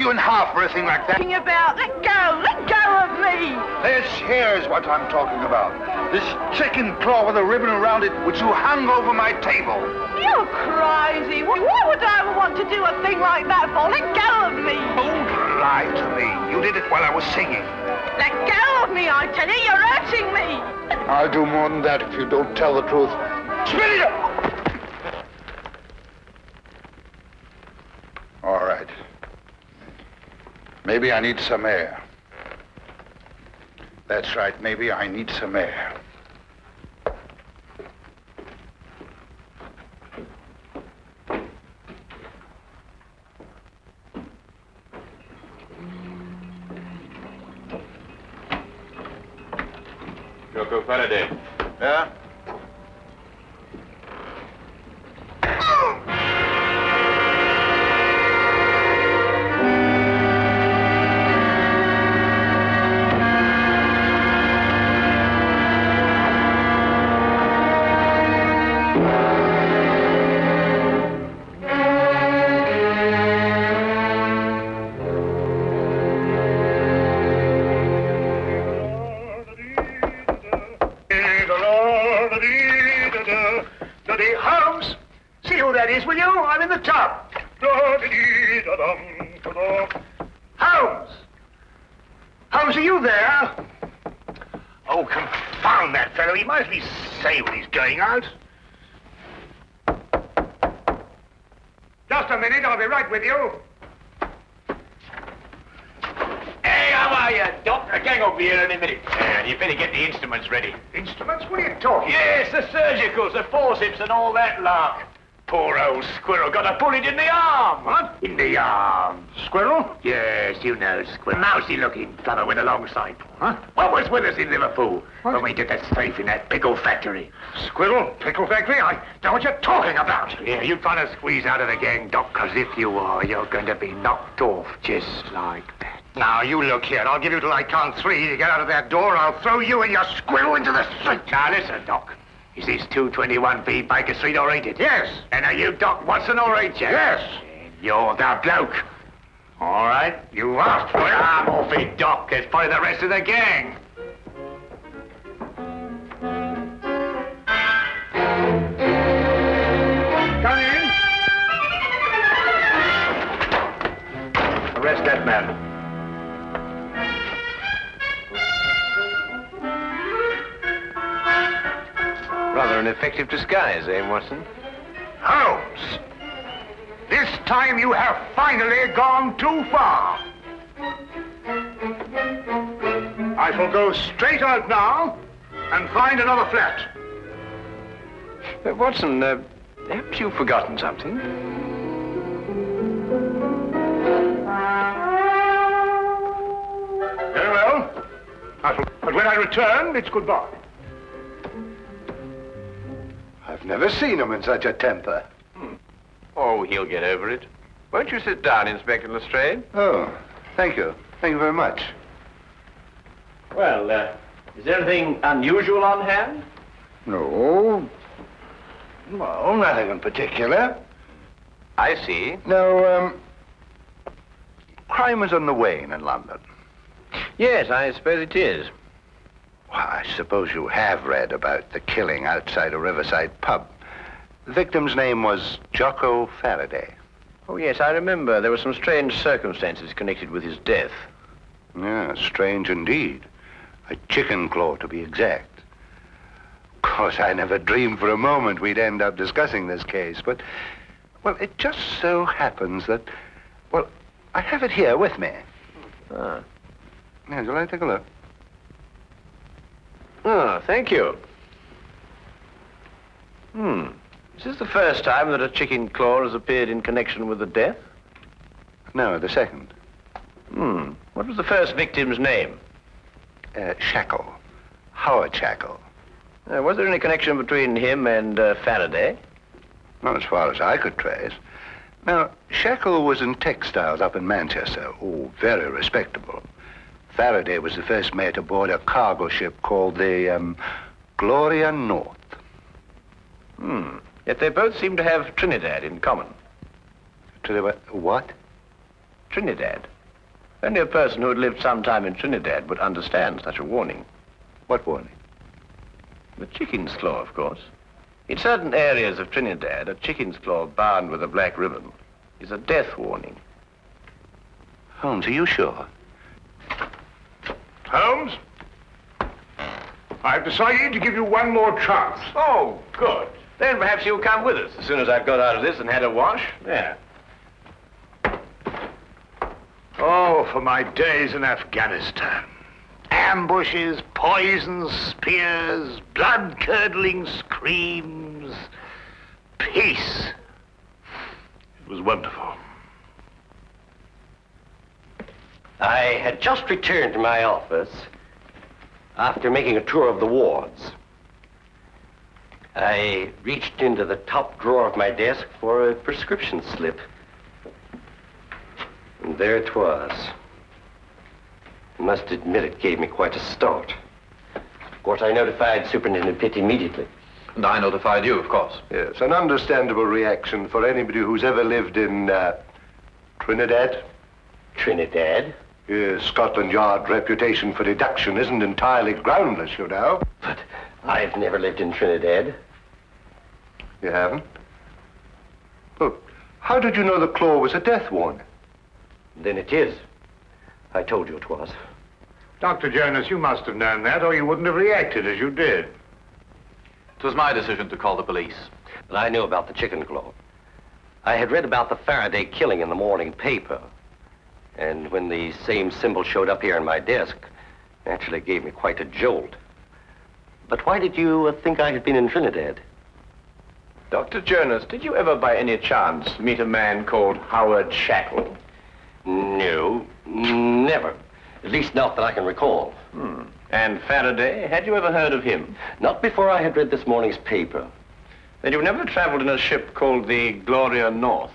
you in half for a thing like that. About, let go of me. This here's what I'm talking about. This chicken claw with a ribbon around it, which you hung over my table. You're crazy. Why would I want to do a thing like that for? Let go of me. Don't lie to me. You did it while I was singing. Let go of me, I tell you. You're hurting me. I'll do more than that if you don't tell the truth. Spit it up! All right. Maybe I need some air. That's right, maybe I need some air. Jocko Faraday. Yeah? Holmes, see who that is, will you? I'm in the tub. Holmes! Holmes, are you there? Oh, confound that fellow. He might as well say when he's going out. Just a minute, I'll be right with you. Hey, how are you, Doc? I can't over here any minute. You better get the instruments ready. Instruments? What are you talking? Yes, the surgicals, the forceps and all that lark. Poor old squirrel got a bullet in the arm. What? In the arm. Squirrel? Yes, you know, squirrel. Mousy-looking fellow with a long sight. Huh? What was with us in Liverpool What? when we did that strafe in that pickle factory? Squirrel? Pickle factory? I don't know what you're talking about. Yeah, you trying to squeeze out of the gang, Doc, because if you are, you're going to be knocked off just like that. Now, you look here. I'll give you till I count 3 to get out of that door. I'll throw you and your squirrel into the street. Now, listen, Doc. Is this 221B Baker Street all rated? Yes. And are you Doc Watson all right, Jack? Yes. And you're the bloke. All right, you asked for it. I'm off it, Doc. As part of the rest of the gang. Come in. Arrest that man. Rather an effective disguise, eh, Watson? Holmes, this time you have finally gone too far. I shall go straight out now and find another flat. Watson, haven't you forgotten something? Very well. But when I return, it's goodbye. I've never seen him in such a temper. Oh, he'll get over it. Won't you sit down, Inspector Lestrade? Oh, thank you. Thank you very much. Well, is there anything unusual on hand? No. Well, nothing in particular. I see. No, crime is on the wane in London. Yes, I suppose it is. Well, I suppose you have read about the killing outside a riverside pub. The victim's name was Jocko Faraday. Oh, yes, I remember. There were some strange circumstances connected with his death. Yeah, strange indeed. A chicken claw, to be exact. Of course, I never dreamed for a moment we'd end up discussing this case, but, well, it just so happens that, well, I have it here with me. Ah. Yeah, would you like to take a look? Oh, thank you. Is this the first time that a chicken claw has appeared in connection with the death? No, the second. What was the first victim's name? Shackle. Howard Shackle. Was there any connection between him and Faraday? Not as far as I could trace. Now, Shackle was in textiles up in Manchester. Oh, very respectable. Faraday was the first mate aboard a cargo ship called the, Gloria North. Yet they both seem to have Trinidad in common. What? Trinidad. Only a person who had lived some time in Trinidad would understand such a warning. What warning? The chicken's claw, of course. In certain areas of Trinidad, a chicken's claw bound with a black ribbon is a death warning. Holmes, are you sure? Holmes? I've decided to give you one more chance. Oh, good. Then perhaps you'll come with us as soon as I've got out of this and had a wash. Yeah. Oh, for my days in Afghanistan. Ambushes, poisons, spears, blood-curdling screams. Peace. It was wonderful. I had just returned to my office after making a tour of the wards. I reached into the top drawer of my desk for a prescription slip. And there it was. I must admit it gave me quite a start. Of course, I notified Superintendent Pitt immediately. And I notified you, of course. Yes, an understandable reaction for anybody who's ever lived in Trinidad. Trinidad? Yes, Scotland Yard reputation for deduction isn't entirely groundless, you know. But I've never lived in Trinidad. You haven't? Well, how did you know the claw was a death warning? Then it is. I told you it was. Dr. Jonas, you must have known that, or you wouldn't have reacted as you did. It was my decision to call the police. But I knew about the chicken claw. I had read about the Faraday killing in the morning paper. And when the same symbol showed up here on my desk, naturally it gave me quite a jolt. But why did you think I had been in Trinidad? Dr. Jonas, did you ever by any chance meet a man called Howard Shackle? No, never. At least not that I can recall. And Faraday, had you ever heard of him? Not before I had read this morning's paper. Then you've never traveled in a ship called the Gloria North?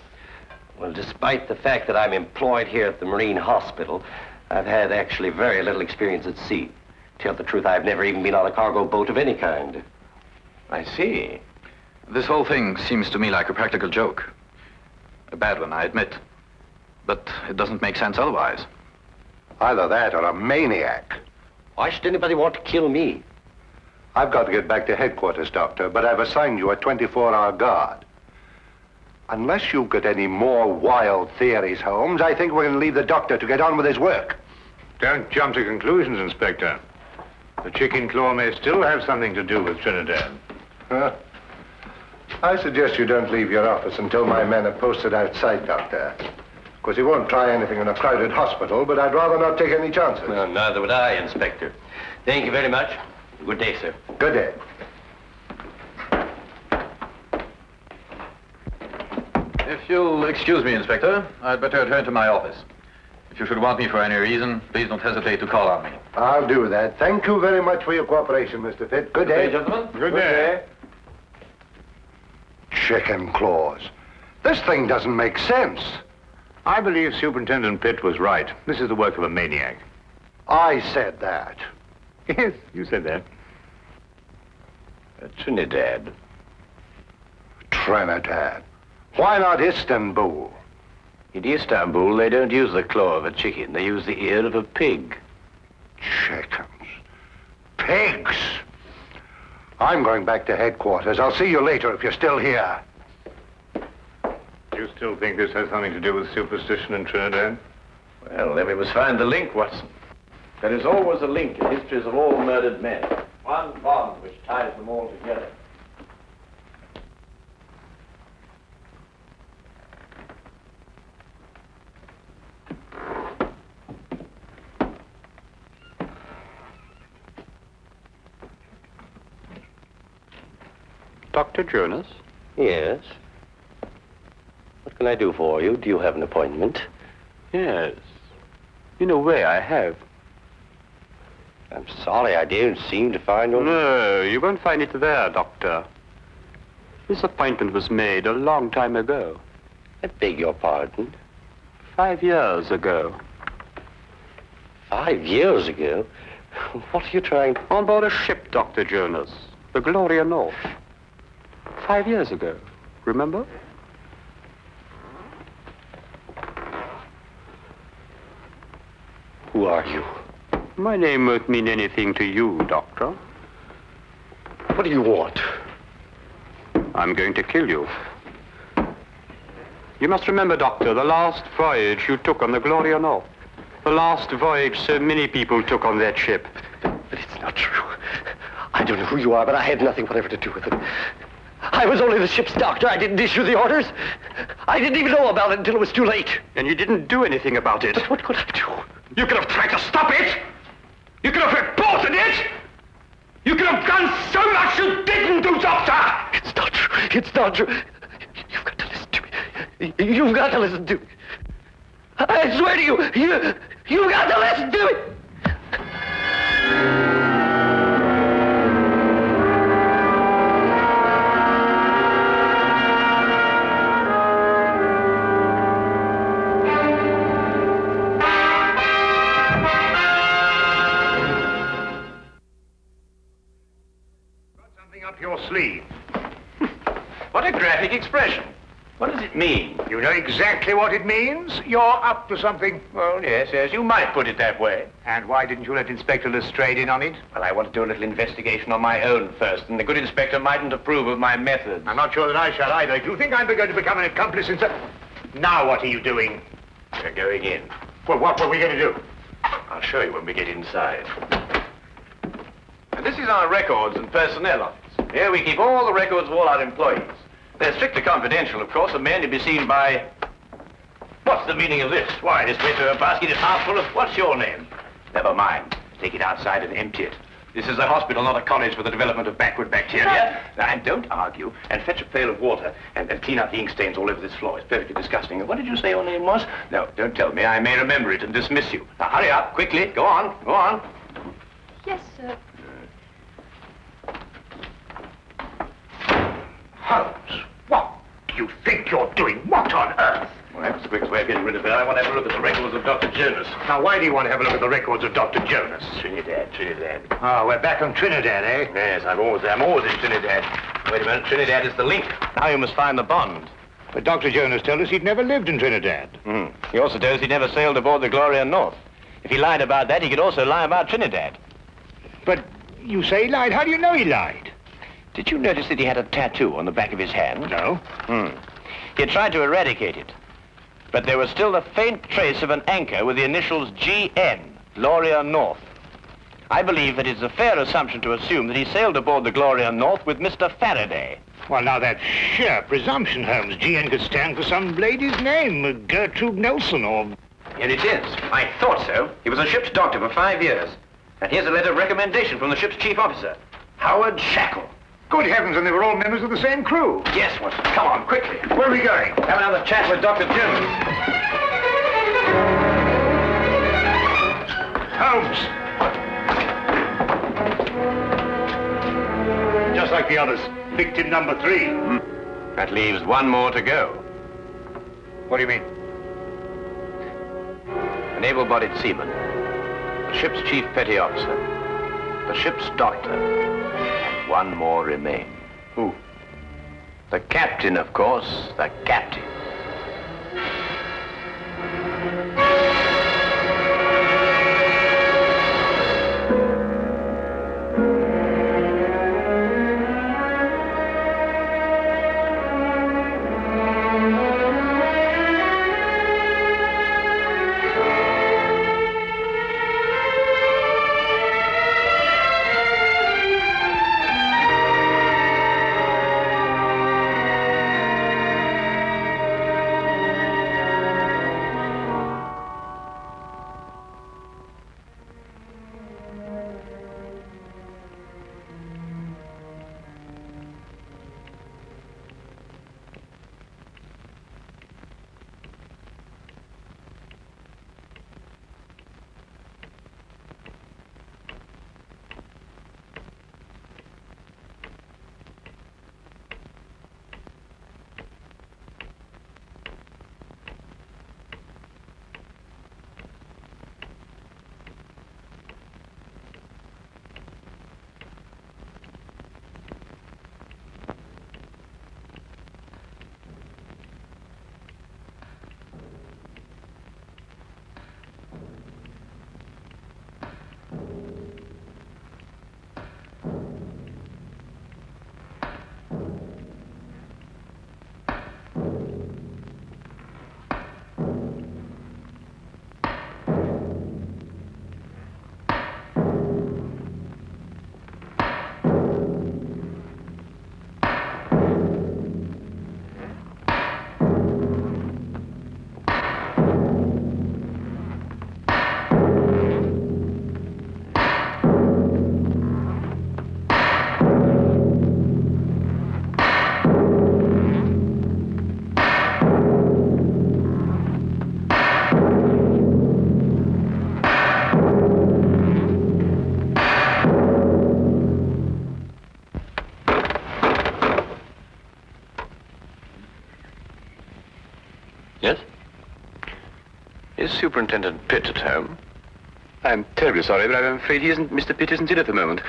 Well, despite the fact that I'm employed here at the Marine Hospital, I've had actually very little experience at sea. To tell the truth, I've never even been on a cargo boat of any kind. I see. This whole thing seems to me like a practical joke. A bad one, I admit. But it doesn't make sense otherwise. Either that or a maniac. Why should anybody want to kill me? I've got to get back to headquarters, Doctor, but I've assigned you a 24-hour guard. Unless you've got any more wild theories, Holmes, I think we're going to leave the doctor to get on with his work. Don't jump to conclusions, Inspector. The chicken claw may still have something to do with Trinidad. Huh? I suggest you don't leave your office until my men are posted outside, Doctor. Of course, he won't try anything in a crowded hospital, but I'd rather not take any chances. No, neither would I, Inspector. Thank you very much. Good day, sir. Good day. If you'll excuse me, Inspector, I'd better return to my office. If you should want me for any reason, please don't hesitate to call on me. I'll do that. Thank you very much for your cooperation, Mr. Pitt. Good day. Gentlemen. Good day. Chicken claws. This thing doesn't make sense. I believe Superintendent Pitt was right. This is the work of a maniac. I said that. Yes, you said that. Trinidad. Trinidad. Why not Istanbul? In Istanbul, they don't use the claw of a chicken. They use the ear of a pig. Chickens. Pigs. I'm going back to headquarters. I'll see you later if you're still here. You still think this has something to do with superstition in Trinidad? Well, then we must find the link, Watson. There is always a link in histories of all murdered men. One bond which ties them all together. Dr. Jonas? Yes. What can I do for you? Do you have an appointment? Yes. In a way, I have. I'm sorry, I didn't seem to find one. No, you won't find it there, Doctor. This appointment was made a long time ago. I beg your pardon. 5 years ago. 5 years ago? What are you trying to... On board a ship, Dr. Jonas. The Gloria North. 5 years ago. Remember? are you? My name won't mean anything to you, Doctor. What do you want? I'm going to kill you. You must remember, Doctor, the last voyage you took on the Gloria North. The last voyage so many people took on that ship. But it's not true. I don't know who you are, but I had nothing whatever to do with it. I was only the ship's doctor. I didn't issue the orders. I didn't even know about it until it was too late. And you didn't do anything about it. But what could I do? You could have tried to stop it. You could have reported it. You could have done so much you didn't do, Doctor. It's not true. It's not true. You've got to listen to me. You've got to listen to me. I swear to you, you've got to listen to me. Up your sleeve. What a graphic expression. What does it mean? You know exactly what it means. You're up to something. Well, yes, you might put it that way. And why didn't you let Inspector Lestrade in on it? Well, I want to do a little investigation on my own first, and the good inspector mightn't approve of my methods. I'm not sure that I shall either. If you think I'm going to become an accomplice in Now what are you doing? We're going in. Well, what were we going to do? I'll show you when we get inside. And this is our records and personnel office. Here we keep all the records of all our employees. They're strictly confidential, of course, and may only be seen by... What's the meaning of this? Why, this paper basket is half full of... What's your name? Never mind. Take it outside and empty it. This is a hospital, not a college for the development of backward bacteria. Now, and don't argue, and fetch a pail of water, and clean up the ink stains all over this floor. It's perfectly disgusting. What did you say your name was? No, don't tell me. I may remember it and dismiss you. Now, hurry up, quickly. Go on, go on. Yes, sir. Holmes, what do you think you're doing? What on earth? Well, that's the quickest way of getting rid of her. I want to have a look at the records of Dr. Jonas. Now, why do you want to have a look at the records of Dr. Jonas? Trinidad. Oh, we're back on Trinidad, eh? Yes, I'm always in Trinidad. Wait a minute, Trinidad is the link. Now you must find the bond. But Dr. Jonas told us he'd never lived in Trinidad. He also told us he never sailed aboard the Gloria North. If he lied about that, he could also lie about Trinidad. But you say he lied. How do you know he lied? Did you notice that he had a tattoo on the back of his hand? No. He had tried to eradicate it. But there was still a faint trace of an anchor with the initials GN, Gloria North. I believe that it's a fair assumption to assume that he sailed aboard the Gloria North with Mr. Faraday. Well, now, that's sheer presumption, Holmes. GN could stand for some lady's name, Gertrude Nelson, or... Here it is. I thought so. He was a ship's doctor for 5 years. And here's a letter of recommendation from the ship's chief officer, Howard Shackle. Good heavens, and they were all members of the same crew. Yes, Watson. Come on, quickly. Where are we going? Have another chat with Dr. Jones. Holmes! Just like the others. Victim number 3. That leaves one more to go. What do you mean? An able-bodied seaman, the ship's chief petty officer, the ship's doctor, and one more remain. Who? The captain, of course, the captain. Superintendent Pitt at home? I'm terribly sorry, but I'm afraid Mr. Pitt isn't in at the moment.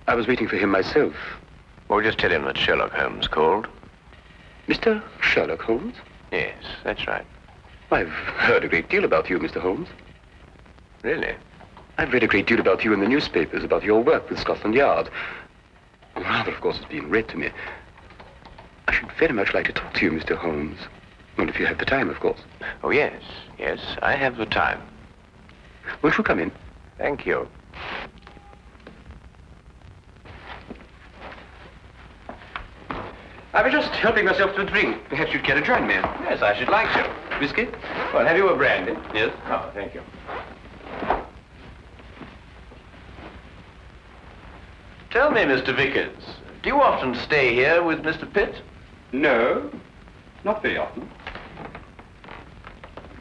I was waiting for him myself. Well, just tell him that Sherlock Holmes called. Mr. Sherlock Holmes? Yes, that's right. I've heard a great deal about you, Mr. Holmes. Really? I've read a great deal about you in the newspapers, about your work with Scotland Yard. Rather, of course, it's been read to me. I should very much like to talk to you, Mr. Holmes. Well, if you have the time, of course. Oh, yes, I have the time. Won't you come in? Thank you. I was just helping myself to a drink. Perhaps you'd care to join me. Yes, I should like to. Whiskey? Well, have you a brandy? Yes. Oh, thank you. Tell me, Mr. Vickers, do you often stay here with Mr. Pitt? No, not very often.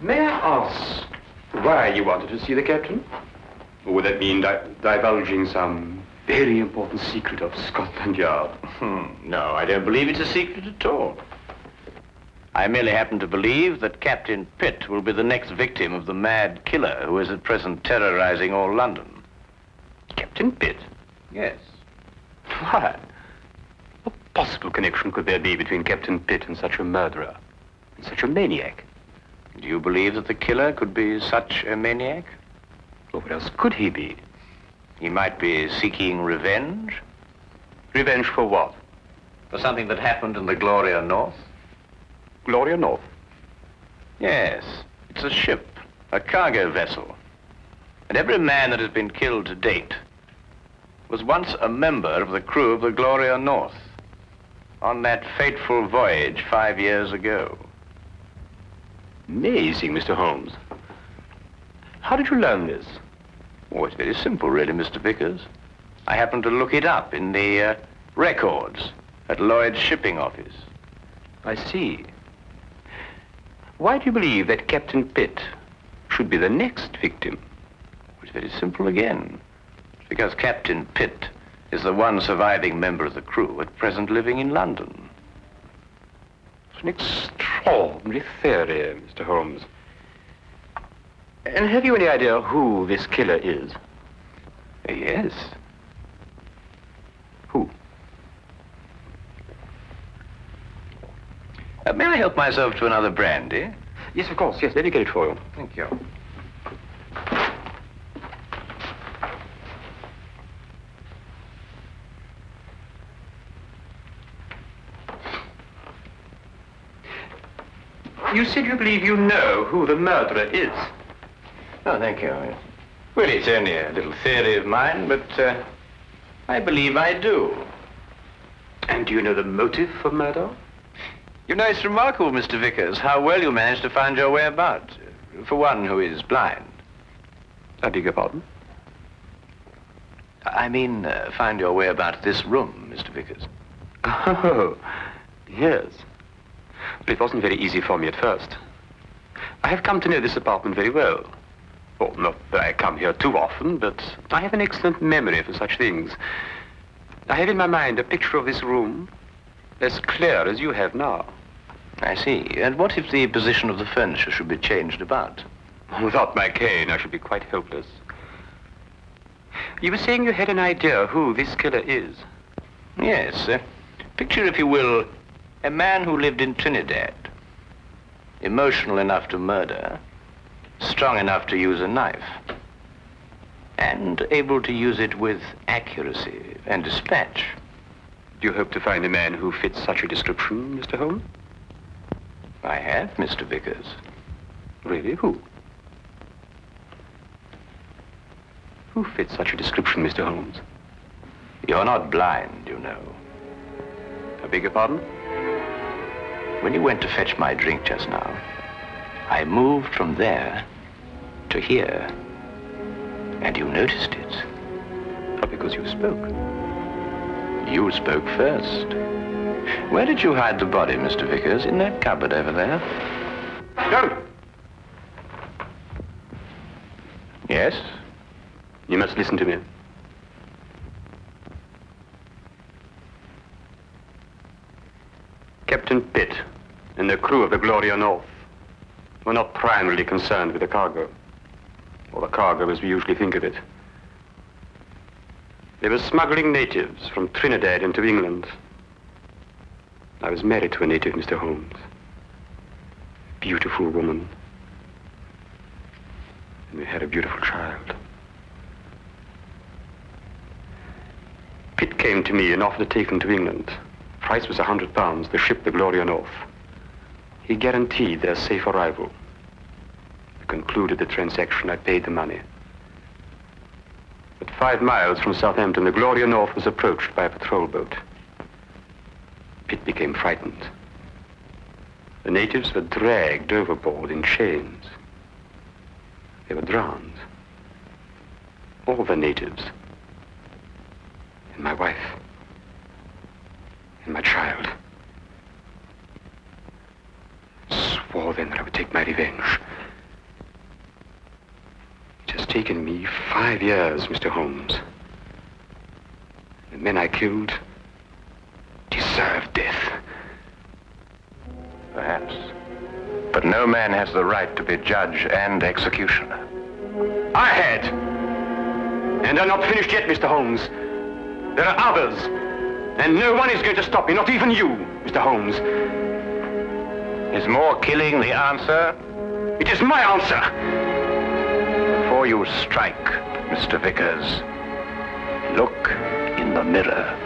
May I ask why you wanted to see the captain? Or would that mean divulging some very important secret of Scotland Yard? No, I don't believe it's a secret at all. I merely happen to believe that Captain Pitt will be the next victim of the mad killer who is at present terrorizing all London. Captain Pitt? Yes. Why? What possible connection could there be between Captain Pitt and such a murderer, and such a maniac? Do you believe that the killer could be such a maniac? Well, what else could he be? He might be seeking revenge. Revenge for what? For something that happened in the Gloria North. Gloria North? Yes, it's a ship, a cargo vessel. And every man that has been killed to date was once a member of the crew of the Gloria North on that fateful voyage 5 years ago. Amazing, Mr. Holmes. How did you learn this? Oh, it's very simple, really, Mr. Vickers. I happened to look it up in the records at Lloyd's shipping office. I see. Why do you believe that Captain Pitt should be the next victim? It's very simple again. It's because Captain Pitt is the one surviving member of the crew at present living in London. It's an extraordinary theory, Mr. Holmes. And have you any idea who this killer is? Yes. Who? May I help myself to another brandy? Yes, of course. Yes, let me get it for you. Thank you. You said you believe you know who the murderer is. Oh, thank you. Well, it's only a little theory of mine, but I believe I do. And do you know the motive for murder? You know, it's remarkable, Mr. Vickers, how well you managed to find your way about, for one who is blind. I beg your pardon? I mean, find your way about this room, Mr. Vickers. Oh, yes. But it wasn't very easy for me at first. I have come to know this apartment very well. Well, not that I come here too often, but I have an excellent memory for such things. I have in my mind a picture of this room as clear as you have now. I see. And what if the position of the furniture should be changed about? Without my cane, I should be quite helpless. You were saying you had an idea who this killer is. Yes. Picture, if you will, a man who lived in Trinidad. Emotional enough to murder, strong enough to use a knife, and able to use it with accuracy and dispatch. Do you hope to find a man who fits such a description, Mr. Holmes? I have, Mr. Vickers. Really? Who? Who fits such a description, Mr. Holmes? You're not blind, you know. I beg your pardon? When you went to fetch my drink just now, I moved from there to here, and you noticed it. Oh, because you spoke. You spoke first. Where did you hide the body, Mr. Vickers? In that cupboard over there? Don't! Yes? You must listen to me. Captain Pitt and the crew of the Gloria North were not primarily concerned with the cargo, or the cargo as we usually think of it. They were smuggling natives from Trinidad into England. I was married to a native, Mr. Holmes. Beautiful woman. And we had a beautiful child. Pitt came to me and offered to take them to England. Price was £100, the ship, the Gloria North. He guaranteed their safe arrival. We concluded the transaction. I paid the money. But 5 miles from Southampton, the Gloria North was approached by a patrol boat. Pitt became frightened. The natives were dragged overboard in chains. They were drowned. All the natives. And my wife. And my child. Swore then that I would take my revenge. It has taken me 5 years, Mr. Holmes. The men I killed deserved death. Perhaps. But no man has the right to be judge and executioner. I had. And I'm not finished yet, Mr. Holmes. There are others. And no one is going to stop me, not even you, Mr. Holmes. Is more killing the answer? It is my answer. Before you strike, Mr. Vickers, look in the mirror.